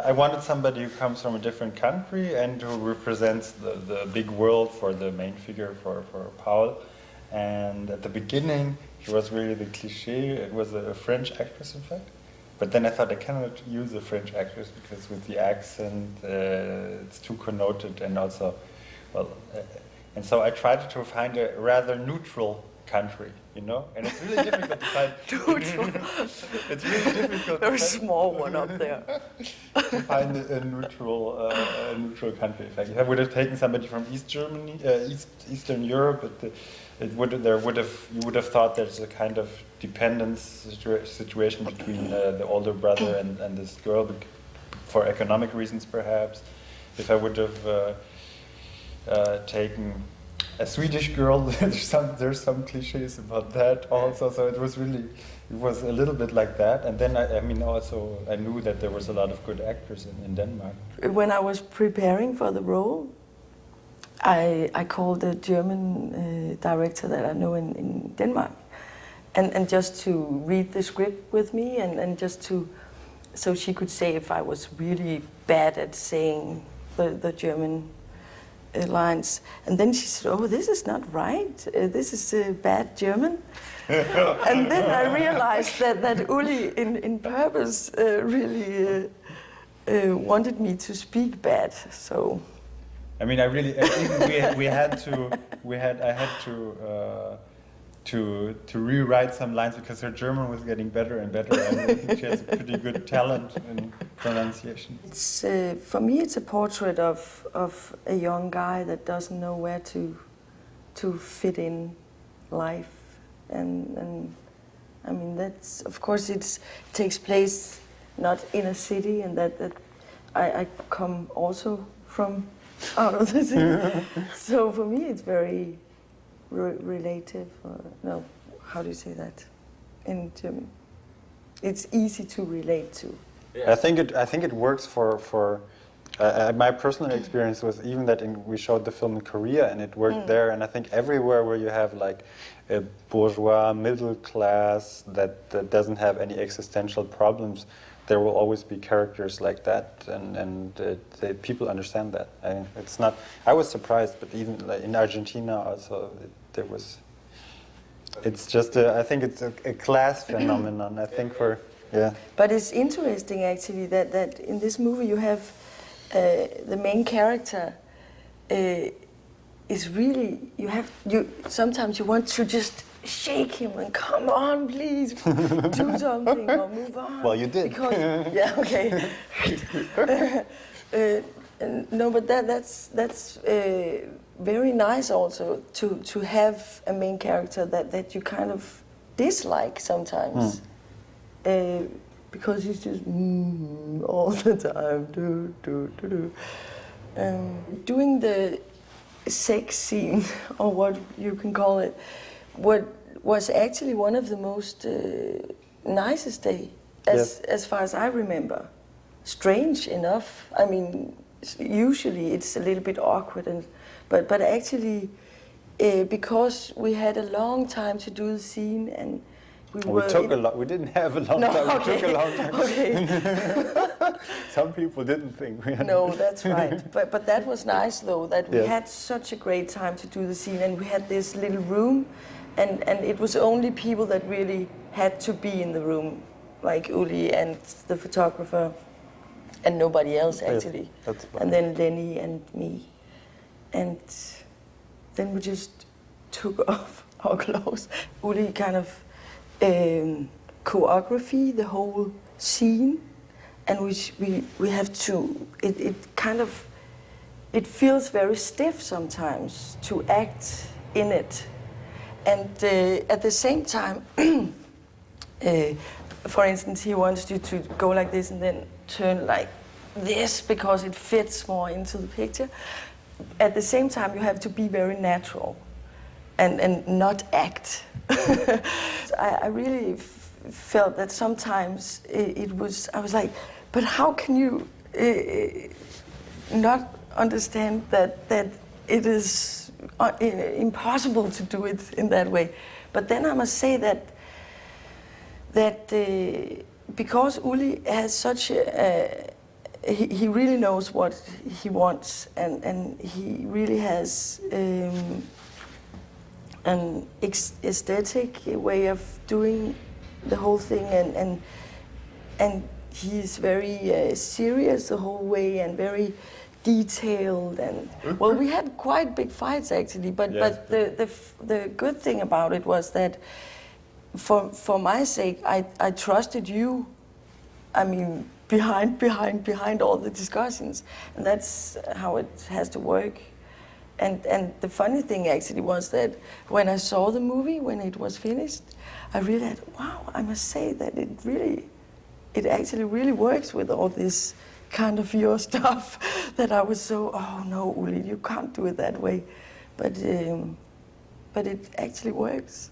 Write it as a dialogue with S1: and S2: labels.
S1: I wanted somebody who comes from a different country and who represents the big world for the main figure, for Paul. And at the beginning, she was really the cliché. It was a French actress, in fact. But then I thought I cannot use a French actress because with the accent, it's too connoted and also, well, and so I tried to find a rather neutral country, you know, and it's really difficult to find. It's really difficult.
S2: Very small one up there.
S1: To find a neutral country. In fact, if I would have taken somebody from East Germany, Eastern Europe, you would have thought there's a kind of dependence situation between the older brother and this girl, for economic reasons perhaps. If I would have taken a Swedish girl, there's some cliches about that also. So it was a little bit like that. And then I knew that there was a lot of good actors in Denmark.
S2: When I was preparing for the role, I called a German director that I know in Denmark, and just to read the script with me, and just so she could say if I was really bad at saying the German lines. And then she said, "Oh, this is not right. This is bad German." And then I realized that Uli, in purpose, really wanted me to speak bad. So.
S1: I mean, I had to rewrite some lines because her German was getting better and better, and I think she has a pretty good talent in pronunciation.
S2: It's for me, it's a portrait of a young guy that doesn't know where to fit in life, and I mean that's, of course, it takes place not in a city, and that I come also from out of the city. So for me, it's very relative. No, how do you say that in German? It's easy to relate to.
S1: Yeah. I think it works for my personal experience was even that we showed the film in Korea and it worked there, and I think everywhere where you have like a bourgeois middle class that doesn't have any existential problems, there will always be characters like that, and people understand that. It's not. I was surprised, but even like in Argentina also there was. It's just I think it's a class phenomenon. I think yeah.
S2: But it's interesting actually that in this movie you have the main character is really sometimes you want to just shake him and come on, please do something or move on.
S1: Well, you did.
S2: Because, yeah, okay. No, but that's very nice also to have a main character that you kind of dislike sometimes, because he's just all the time. Doing the sex scene, or what you can call it, what was actually one of the most nicest day, as far as I remember. Strange enough. I mean, usually it's a little bit awkward, but actually, because we had a long time to do the scene, and we
S1: didn't have a long time.
S2: Okay.
S1: We took a long time.
S2: Okay.
S1: Some people didn't think we had.
S2: No, that's right. But that was nice though, that we had such a great time to do the scene, and we had this little room, and it was only people that really had to be in the room, like Uli and the photographer, and nobody else actually.
S1: Yes,
S2: and then Lenny and me. And then we just took off our clothes. Uli kind of choreography the whole scene, and we have to, it feels very stiff sometimes to act in it. And at the same time, for instance, he wants you to go like this and then turn like this because it fits more into the picture. At the same time, you have to be very natural and not act. I really felt that sometimes I was like, but how can you not understand that it is impossible to do it in that way? But then I must say that because Uli has such a he really knows what he wants, and he really has an aesthetic way of doing the whole thing, and he's very serious the whole way and very detailed. And well, we had quite big fights actually, but
S1: Yes.
S2: the good thing about it was that for my sake, I trusted you. I mean, behind all the discussions, and that's how it has to work. And the funny thing actually was that when I saw the movie, when it was finished, I realized, wow, I must say that it actually really works with all this kind of your stuff. That I was so, oh no, Uli, you can't do it that way, but it actually works.